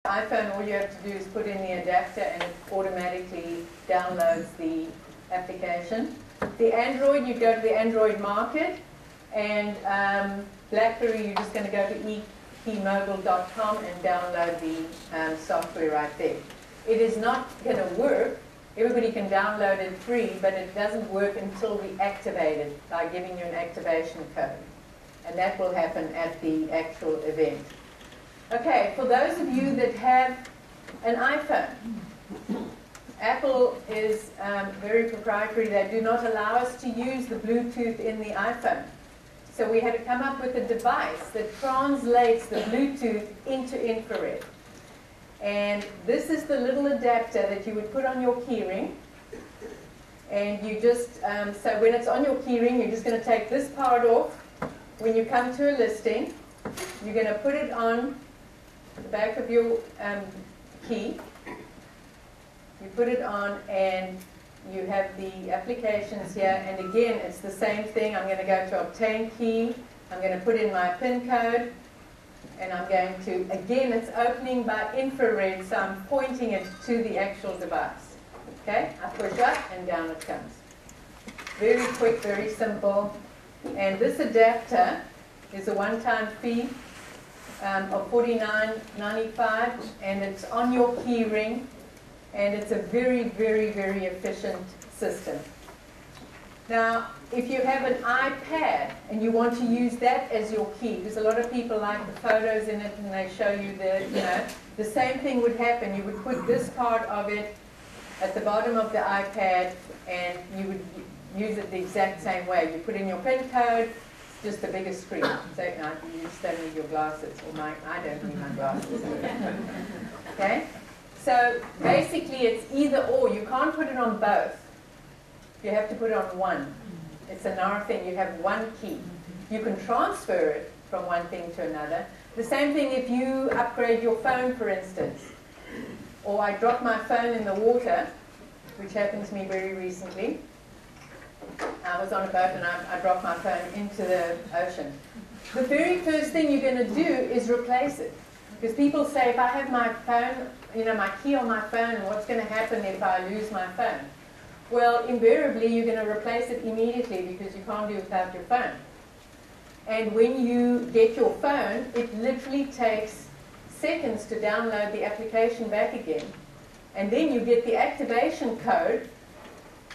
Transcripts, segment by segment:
iPhone, all you have to do is put in the adapter and it automatically downloads the application. The Android, you go to the Android market, and BlackBerry, you're just going to go to ekeymobile.com and download the software right there. It is not going to work. Everybody can download it free, but it doesn't work until we activate it by giving you an activation code. And that will happen at the actual event. Okay, for those of you that have an iPhone, Apple is very proprietary. They do not allow us to use the Bluetooth in the iPhone. So we had to come up with a device that translates the Bluetooth into infrared. And this is the little adapter that you would put on your keyring. And you just, so when it's on your keyring, you're just going to take this part off. When you come to a listing, you're going to put it on the back of your key. You put it on and you have the applications here, and again it's the same thing. I'm going to go to obtain key, I'm going to put in my PIN code, and I'm going to, again it's opening by infrared, so I'm pointing it to the actual device. Okay, I push up and down it comes. Very quick, very simple. And this adapter is a one-time fee of $49.95, and it's on your key ring, and it's a very, very, very efficient system. Now, if you have an iPad and you want to use that as your key, because a lot of people like the photos in it and they show you the same thing would happen. You would put this part of it at the bottom of the iPad and you would use it the exact same way. You put in your PIN code, just a bigger screen. So you just don't need your glasses, or I don't need my glasses. Okay? So basically it's either or. You can't put it on both. You have to put it on one. It's another thing. You have one key. You can transfer it from one thing to another. The same thing if you upgrade your phone, for instance. Or I drop my phone in the water, which happened to me very recently. I was on a boat and I dropped my phone into the ocean. The very first thing you're going to do is replace it. Because people say, if I have my phone, my key on my phone, what's going to happen if I lose my phone? Well, invariably, you're going to replace it immediately because you can't do it without your phone. And when you get your phone, it literally takes seconds to download the application back again. And then you get the activation code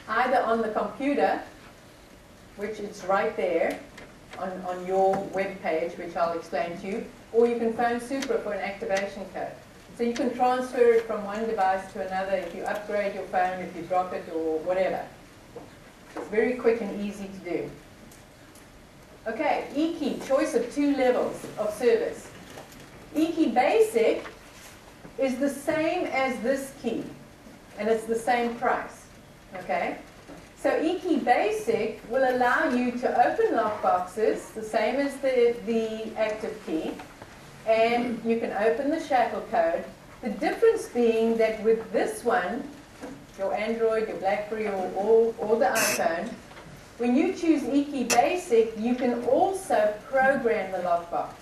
either on the computer, which is right there on your web page, which I'll explain to you, or you can phone Supra for an activation code. So you can transfer it from one device to another if you upgrade your phone, if you drop it, or whatever. It's very quick and easy to do. Okay, eKey, choice of 2 levels of service. eKey Basic is the same as this key, and it's the same price. Okay? So eKey Basic will allow you to open lockboxes, the same as the active key, and you can open the shackle code. The difference being that with this one, your Android, your BlackBerry, or the iPhone, when you choose eKey Basic, you can also program the lockbox.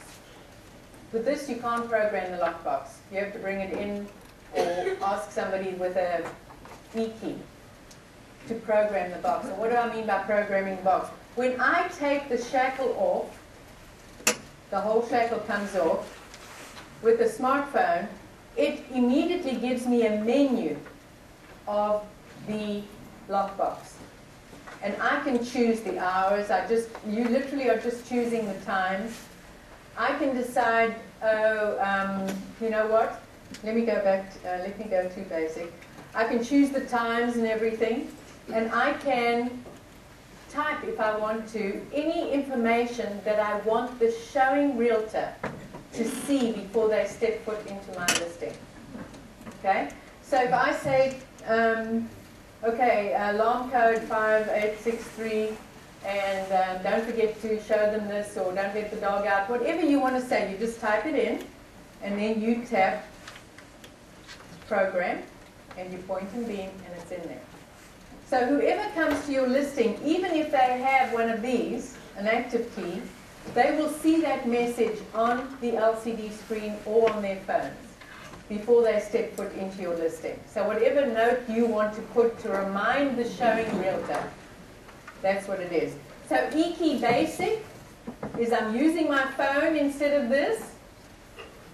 With this, you can't program the lockbox. You have to bring it in or ask somebody with a eKey to program the box. And what do I mean by programming the box? When I take the shackle off, the whole shackle comes off, with the smartphone, it immediately gives me a menu of the lockbox. And I can choose the hours. You literally are just choosing the times. I can decide, you know what? Let me go back, let me go to basic. I can choose the times and everything. And I can type, if I want to, any information that I want the showing realtor to see before they step foot into my listing. Okay? So if I say, okay, alarm code 5863, and don't forget to show them this, or don't let the dog out, whatever you want to say, you just type it in, and then you tap program, and you point and beam, and it's in there. So whoever comes to your listing, even if they have one of these, an active key, they will see that message on the LCD screen or on their phones. before they step foot into your listing. So whatever note you want to put to remind the showing realtor, that's what it is. So eKey Basic is I'm using my phone instead of this,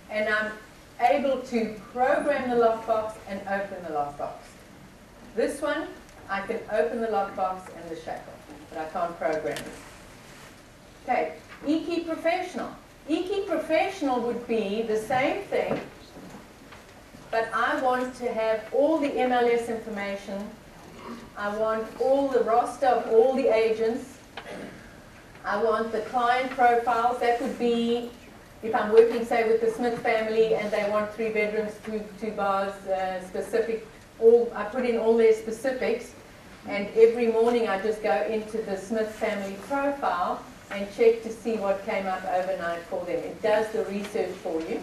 and I'm able to program the lockbox and open the lockbox. This one, I can open the lockbox and the shackle, but I can't program it. Okay, eKey Professional. eKey Professional would be the same thing, but I want to have all the MLS information. I want all the roster of all the agents. I want the client profiles. That would be if I'm working, say, with the Smith family and they want 3 bedrooms, two bars, specific. I put in all their specifics, and every morning I just go into the Smith family profile and check to see what came up overnight for them. It does the research for you.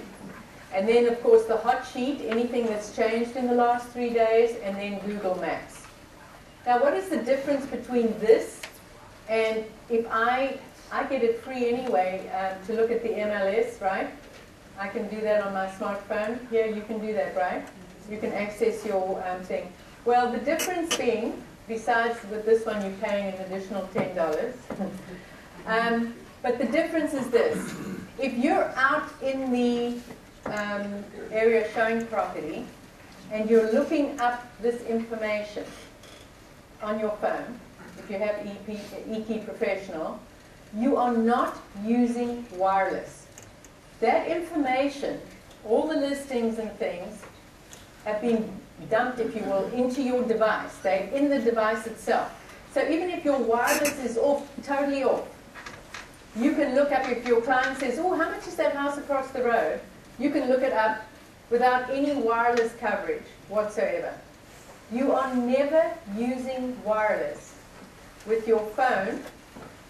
And then, of course, the hot sheet, anything that's changed in the last 3 days, and then Google Maps. Now, what is the difference between this and if I get it free anyway to look at the MLS, right? I can do that on my smartphone. Here, you can do that, right? You can access your thing. Well, the difference being, besides with this one you're paying an additional $10, but the difference is this. If you're out in the area showing property and you're looking up this information on your phone, if you have eKey Professional, you are not using wireless. That information, all the listings and things, have been dumped, if you will, into your device. They're in the device itself. So even if your wireless is off, totally off, you can look up, if your client says, oh, how much is that house across the road? You can look it up without any wireless coverage whatsoever. You are never using wireless with your phone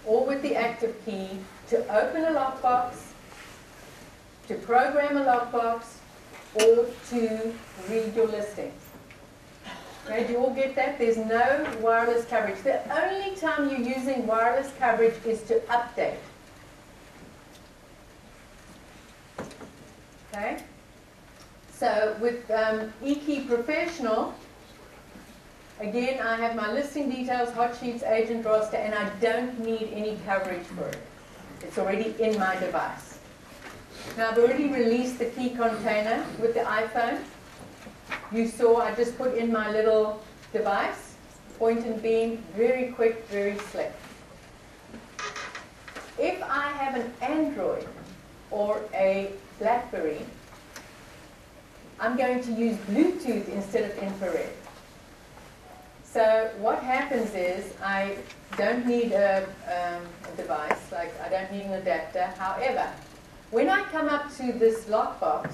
or with the active key to open a lockbox, to program a lockbox, or to read your listings. Okay, do you all get that? There's no wireless coverage. The only time you're using wireless coverage is to update. Okay? So with eKey Professional, again, I have my listing details, hot sheets, agent roster, and I don't need any coverage for it. It's already in my device. Now, I've already released the key container with the iPhone. You saw I just put in my little device, point and beam, very quick, very slick. If I have an Android or a BlackBerry, I'm going to use Bluetooth instead of infrared. So what happens is I don't need a device, like I don't need an adapter. However, when I come up to this lockbox,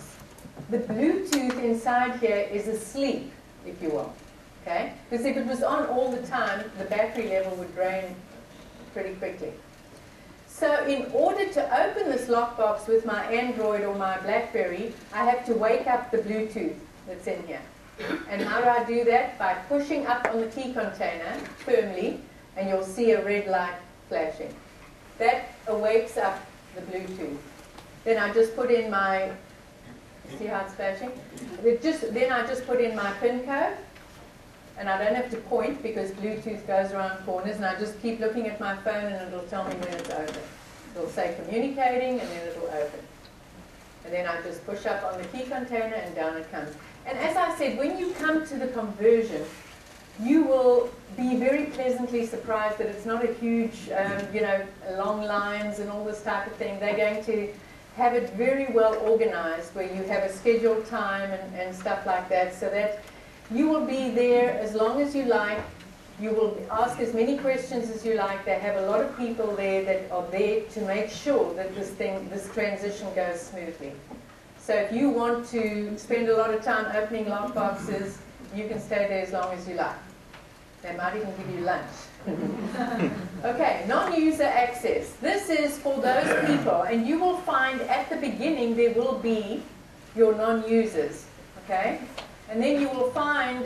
the Bluetooth inside here is asleep, if you will. Okay? Because if it was on all the time, the battery level would drain pretty quickly. So in order to open this lockbox with my Android or my BlackBerry, I have to wake up the Bluetooth that's in here. And how do I do that? By pushing up on the key container firmly, and you'll see a red light flashing. That awakes up the Bluetooth. Then I just put in my, see how it's flashing? Then I just put in my PIN code, and I don't have to point because Bluetooth goes around corners, and I just keep looking at my phone and it'll tell me when it's open. It'll say communicating, and then it'll open. And then I just push up on the key container and down it comes. And as I said, when you come to the conversion, you will be very pleasantly surprised that it's not a huge, long lines and all this type of thing. They're going to have it very well organized where you have a scheduled time and stuff like that, so that you will be there as long as you like. You will ask as many questions as you like. They have a lot of people there that are there to make sure that this transition goes smoothly. So if you want to spend a lot of time opening lockboxes, you can stay there as long as you like. They might even give you lunch. Okay, non-user access. This is for those people, and you will find at the beginning there will be your non-users, okay? And then you will find,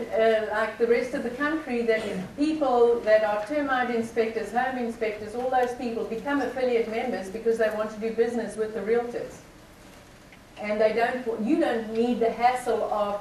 like the rest of the country, that people that are termite inspectors, home inspectors, all those people become affiliate members because they want to do business with the realtors. and you don't need the hassle of